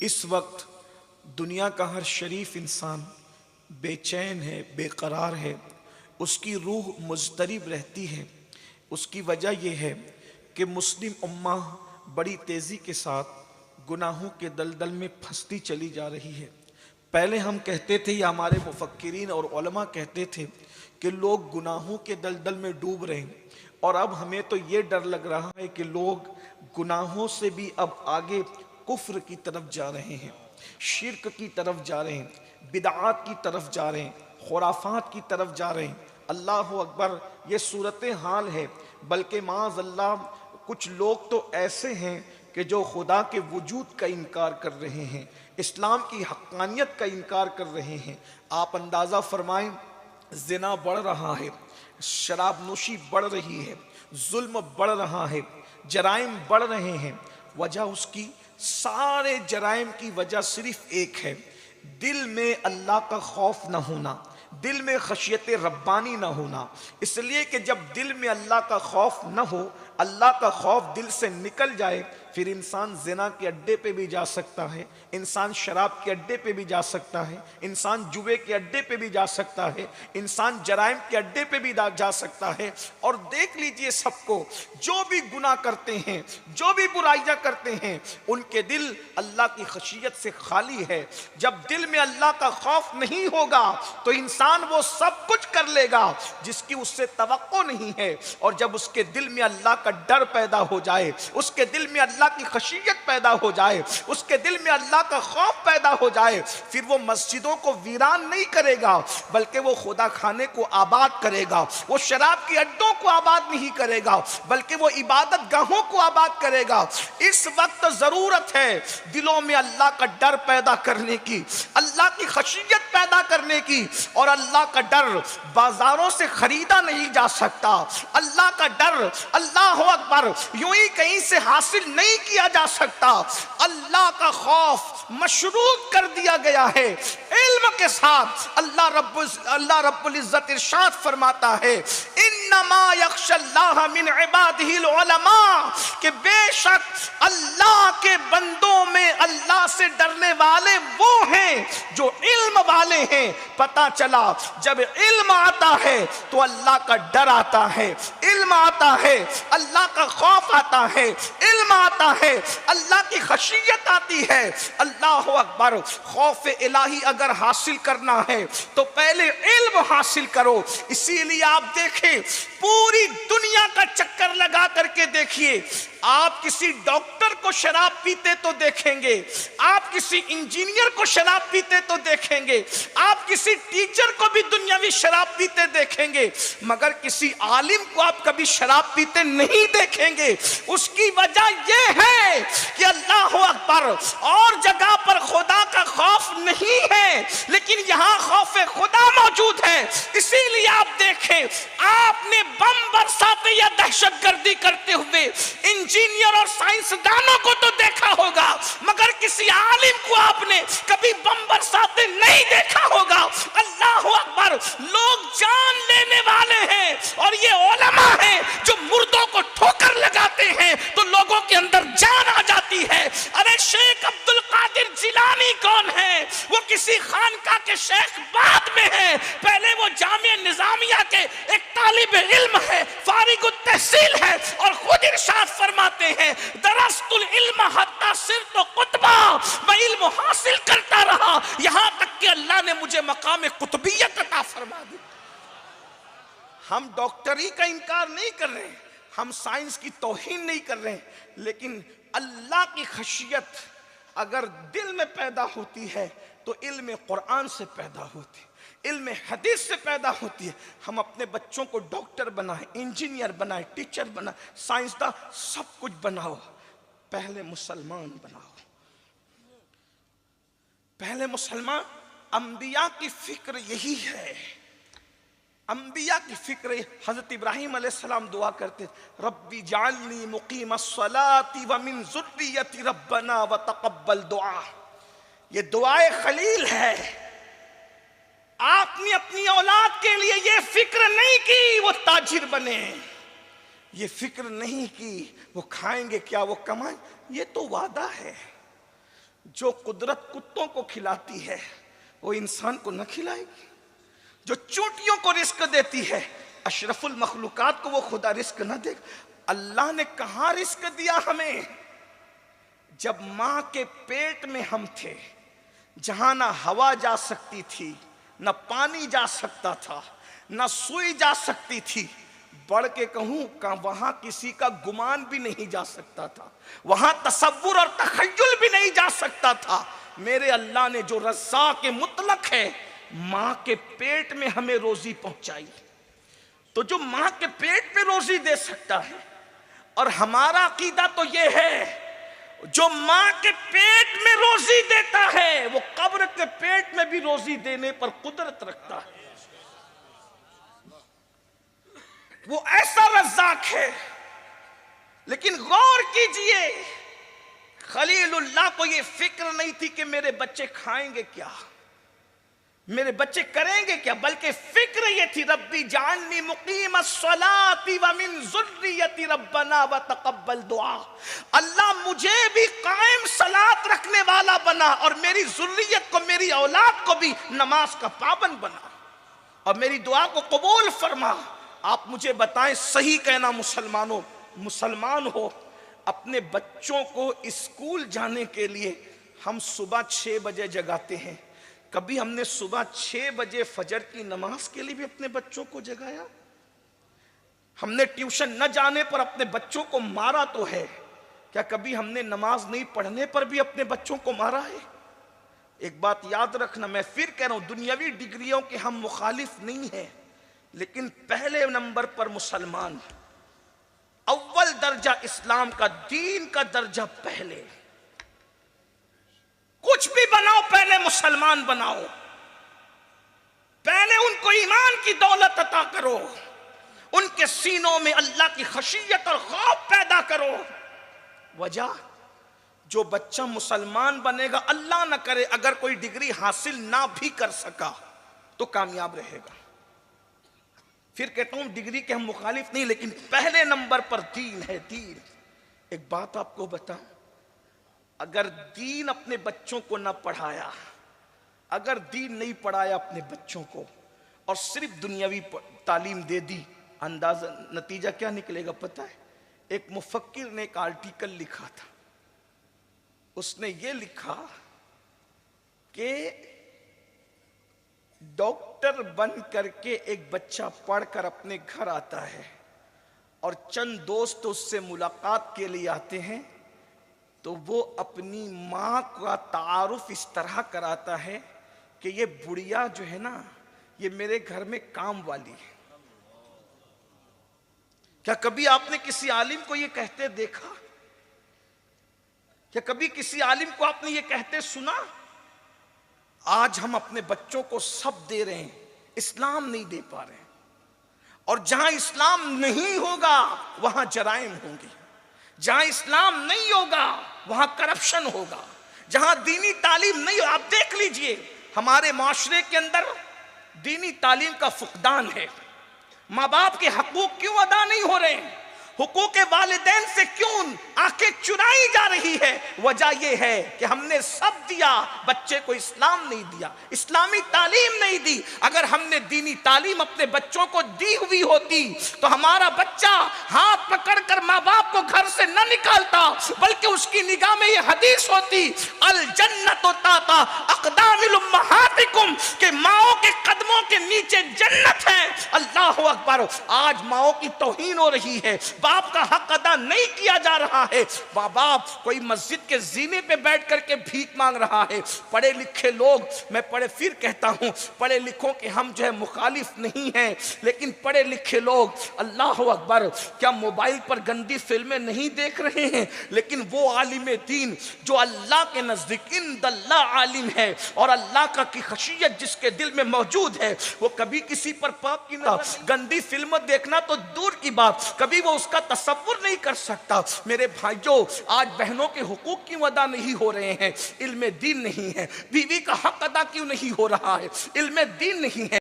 اس وقت دنیا کا ہر شریف انسان بے چین ہے، بے قرار ہے، اس کی روح مضطرب رہتی ہے۔ اس کی وجہ یہ ہے کہ مسلم امہ بڑی تیزی کے ساتھ گناہوں کے دلدل میں پھنستی چلی جا رہی ہے۔ پہلے ہم کہتے تھے یا ہمارے مفکرین اور علماء کہتے تھے کہ لوگ گناہوں کے دلدل میں ڈوب رہے ہیں، اور اب ہمیں تو یہ ڈر لگ رہا ہے کہ لوگ گناہوں سے بھی اب آگے کفر کی طرف جا رہے ہیں، شرک کی طرف جا رہے ہیں، بدعات کی طرف جا رہے ہیں، خرافات کی طرف جا رہے ہیں۔ اللہ اکبر، یہ صورتحال ہے۔ بلکہ معاذ اللہ کچھ لوگ تو ایسے ہیں کہ جو خدا کے وجود کا انکار کر رہے ہیں، اسلام کی حقانیت کا انکار کر رہے ہیں۔ آپ اندازہ فرمائیں، زنا بڑھ رہا ہے، شراب نوشی بڑھ رہی ہے، ظلم بڑھ رہا ہے، جرائم بڑھ رہے ہیں۔ وجہ اس کی، سارے جرائم کی وجہ صرف ایک ہے، دل میں اللہ کا خوف نہ ہونا، دل میں خشیت ربانی نہ ہونا۔ اس لیے کہ جب دل میں اللہ کا خوف نہ ہو، اللہ کا خوف دل سے نکل جائے، پھر انسان زنا کے اڈے پہ بھی جا سکتا ہے، انسان شراب کے اڈے پہ بھی جا سکتا ہے، انسان جوے کے اڈے پہ بھی جا سکتا ہے، انسان جرائم کے اڈے پہ بھی جا سکتا ہے۔ اور دیکھ لیجئے سب کو، جو بھی گناہ کرتے ہیں، جو بھی برائیاں کرتے ہیں، ان کے دل اللہ کی خشیت سے خالی ہے۔ جب دل میں اللہ کا خوف نہیں ہوگا تو انسان وہ سب کچھ کر لے گا جس کی اس سے توقع نہیں ہے، اور جب اس کے دل میں اللہ کا ڈر پیدا ہو جائے، اس کے دل میں اللہ کی خشیت پیدا ہو جائے، اس کے دل میں اللہ کا خوف پیدا ہو جائے، پھر وہ مسجدوں کو ویران نہیں کرے گا بلکہ وہ خدا خانے کو آباد کرے گا، وہ شراب کے اڈوں کو آباد نہیں کرے گا بلکہ وہ عبادت گاہوں کو آباد کرے گا۔ اس وقت ضرورت ہے دلوں میں اللہ کا ڈر پیدا کرنے کی، اللہ کی خشیت پیدا کرنے کی، اور اللہ کا ڈر بازاروں سے خریدا نہیں جا سکتا۔ اللہ کا ڈر، اللہ اکبر، یوں ہی کہیں سے حاصل نہیں کیا جا سکتا۔ اللہ کا خوف مشروط کر دیا گیا ہے علم کے ساتھ۔ اللہ رب العزت ارشاد فرماتا ہے، انما یخشی اللہ من عبادہ العلماء، کہ بے شک اللہ کے بندوں میں اللہ سے ڈرنے والے وہ ہیں جو علم والے ہیں۔ پتہ چلا جب علم آتا ہے تو اللہ کا ڈر آتا ہے، علم آتا ہے اللہ کا خوف آتا ہے، علم آتا ہے اللہ کی خشیت آتی ہے۔ اللہ اکبر، خوف الہی اگر حاصل کرنا ہے تو پہلے علم حاصل کرو۔ اسی لیے آپ دیکھیں، پوری دنیا کا چکر لگا کر کے دیکھیے، آپ کسی ڈاکٹر کو شراب پیتے تو دیکھیں گے، آپ کسی انجینئر کو شراب پیتے تو دیکھیں گے، آپ کسی ٹیچر کو بھی دنیاوی شراب پیتے دیکھیں گے، مگر کسی عالم کو آپ کبھی شراب پیتے نہیں دیکھیں گے۔ اس کی وجہ یہ ہے کہ اللہ اکبر، اور جگہ پر خدا کا خوف نہیں ہے لیکن یہاں خوف خدا موجود ہے۔ اسی لیے آپ دیکھیں، آپ نے بم برساتے یا دہشت گردی کرتے ہوئے انجینئر اور سائنسدانوں کو تو دیکھا ہوگا، مگر کسی عالم کو آپ نے کبھی بم برساتے نہیں دیکھا ہوگا۔ اللہ اکبر، لوگ جان لینے والے ہیں اور یہ علماء ہیں جو مردوں کو ٹھوکر لگاتے ہیں تو لوگوں کے اندر جان آ جاتی ہے۔ ارے شیخ عبد القادر جیلانی کون ہے؟ وہ کسی خانقاہ کے شیخ بعد میں ہے، پہلے وہ جامعہ نظامیہ کے ایک طالب علم ہے، فارغ التحصیل ہے، اور خود ارشاد فرماتے ہیں، درست العلم حتی صرت قطبہ، میں علم حاصل کرتا رہا یہاں تک کہ اللہ نے مجھے مقام قطبیت عطا فرما دی۔ ہم ڈاکٹری کا انکار نہیں کر رہے ہیں، ہم سائنس کی توہین نہیں کر رہے ہیں، لیکن اللہ کی خشیت اگر دل میں پیدا ہوتی ہے تو علم قرآن سے پیدا ہوتی ہے، علم حدیث سے پیدا ہوتی ہے۔ ہم اپنے بچوں کو ڈاکٹر بنائیں، انجینئر بنائیں، ٹیچر بنائیں، سائنسداں، سب کچھ بناؤ، پہلے مسلمان بناؤ۔ پہلے مسلمان، انبیاء کی فکر یہی ہے، انبیاء کی فکر۔ حضرت ابراہیم علیہ السلام دعا کرتے، ربی جعلنی مقیم الصلاة ومن ذریتی ربنا وتقبل دعا۔ یہ دعائے خلیل ہے۔ آپ نے اپنی اولاد کے لیے یہ فکر نہیں کی وہ تاجر بنے، یہ فکر نہیں کی وہ کھائیں گے کیا، وہ کمائیں، یہ تو وعدہ ہے۔ جو قدرت کتوں کو کھلاتی ہے وہ انسان کو نہ کھلائے گی؟ جو چونٹیوں کو رزق دیتی ہے اشرف المخلوقات کو وہ خدا رزق نہ دے گا؟ اللہ نے کہاں رزق دیا ہمیں؟ جب ماں کے پیٹ میں ہم تھے، جہاں نہ ہوا جا سکتی تھی، نہ پانی جا سکتا تھا، نہ سوئی جا سکتی تھی، بڑھ کے کہوں کہ وہاں کسی کا گمان بھی نہیں جا سکتا تھا، وہاں تصور اور تخیل بھی نہیں جا سکتا تھا، میرے اللہ نے جو رزاق مطلق ہے ماں کے پیٹ میں ہمیں روزی پہنچائی۔ تو جو ماں کے پیٹ میں روزی دے سکتا ہے، اور ہمارا عقیدہ تو یہ ہے جو ماں کے پیٹ میں روزی دیتا ہے وہ قبر کے پیٹ میں بھی روزی دینے پر قدرت رکھتا ہے، وہ ایسا رزاق ہے۔ لیکن غور کیجئے، خلیل اللہ کو یہ فکر نہیں تھی کہ میرے بچے کھائیں گے کیا، میرے بچے کریں گے کیا، بلکہ فکر یہ تھی ربی جعلنی مقیم الصلاۃ ومن ذریتی ربنا وتقبل دعا، اللہ مجھے بھی قائم صلاۃ رکھنے والا بنا اور میری ذریت کو، میری اولاد کو بھی نماز کا پابند بنا اور میری دعا کو قبول فرما۔ آپ مجھے بتائیں، صحیح کہنا مسلمانوں، مسلمان ہو، اپنے بچوں کو اسکول جانے کے لیے ہم صبح 6 بجے جگاتے ہیں، کبھی ہم نے صبح 6 بجے فجر کی نماز کے لیے بھی اپنے بچوں کو جگایا؟ ہم نے ٹیوشن نہ جانے پر اپنے بچوں کو مارا تو ہے، کیا کبھی ہم نے نماز نہیں پڑھنے پر بھی اپنے بچوں کو مارا ہے؟ ایک بات یاد رکھنا، میں پھر کہہ رہا ہوں، دنیاوی ڈگریوں کے ہم مخالف نہیں ہیں، لیکن پہلے نمبر پر مسلمان، اول درجہ اسلام کا، دین کا درجہ پہلے۔ کچھ بھی بناؤ پہلے مسلمان بناؤ، پہلے ان کو ایمان کی دولت عطا کرو، ان کے سینوں میں اللہ کی خشیت اور خوف پیدا کرو۔ وجہ، جو بچہ مسلمان بنے گا، اللہ نہ کرے اگر کوئی ڈگری حاصل نہ بھی کر سکا تو کامیاب رہے گا۔ پھر کہتا ہوں ڈگری کے ہم مخالف نہیں، لیکن پہلے نمبر پر دین ہے، دین۔ ایک بات آپ کو بتاؤں، اگر دین اپنے بچوں کو نہ پڑھایا، اگر دین نہیں پڑھایا اپنے بچوں کو اور صرف دنیاوی تعلیم دے دی، اندازہ نتیجہ کیا نکلے گا پتہ ہے؟ ایک مفکر نے ایک آرٹیکل لکھا تھا، اس نے یہ لکھا کہ ڈاکٹر بن کر کے ایک بچہ پڑھ کر اپنے گھر آتا ہے اور چند دوست اس سے ملاقات کے لیے آتے ہیں تو وہ اپنی ماں کا تعارف اس طرح کراتا ہے کہ یہ بڑھیا جو ہے نا، یہ میرے گھر میں کام والی ہے۔ کیا کبھی آپ نے کسی عالم کو یہ کہتے دیکھا؟ کیا کبھی کسی عالم کو آپ نے یہ کہتے سنا؟ آج ہم اپنے بچوں کو سب دے رہے ہیں، اسلام نہیں دے پا رہے ہیں، اور جہاں اسلام نہیں ہوگا وہاں جرائم ہوں گے، جہاں اسلام نہیں ہوگا وہاں کرپشن ہوگا، جہاں دینی تعلیم نہیں ہو۔ آپ دیکھ لیجئے ہمارے معاشرے کے اندر دینی تعلیم کا فقدان ہے، ماں باپ کے حقوق کیوں ادا نہیں ہو رہے ہیں، حقوق والدین سے کیوں آنکھیں چرائی جا رہی ہے؟ وجہ یہ ہے کہ ہم نے سب دیا، بچے کو اسلام نہیں دیا، اسلامی تعلیم نہیں دی۔ اگر ہم نے دینی تعلیم اپنے بچوں کو دی ہوئی ہوتی تو ہمارا بچہ ہاتھ پکڑ کر ماں باپ کو گھر سے نہ نکالتا، بلکہ اس کی نگاہ میں یہ حدیث ہوتی، الجنت تحت اقدام امہاتکم، کہ ماؤں کے قدموں کے نیچے جنت ہے۔ اللہ اکبر! آج ماؤں کی توہین ہو رہی ہے، باپ کا حق ادا نہیں کیا جا رہا ہے، باپ کوئی مسجد کے زینے پہ بیٹھ کر کے بھیک مانگ رہا ہے۔ پڑھے لکھے لوگ، میں پھر کہتا ہوں، پڑھے لکھوں کے ہم جو ہے مخالف نہیں ہیں، لیکن پڑھے لکھے لوگ، اللہ اکبر، کیا موبائل پر گندی فلمیں نہیں دیکھ رہے ہیں؟ لیکن وہ عالم دین جو اللہ کے نزدیک عند اللہ عالم ہے اور اللہ کا کی خشیت جس کے دل میں موجود ہے، وہ کبھی کسی پر پاک کی گندی فلم دیکھنا تو دور کی بات، کبھی وہ اس کا تصور نہیں کر سکتا۔ میرے بھائیوں، آج بہنوں کے حقوق کیوں ادا نہیں ہو رہے ہیں؟ علم دین نہیں ہے۔ بیوی کا حق ادا کیوں نہیں ہو رہا ہے؟ علم دین نہیں ہے۔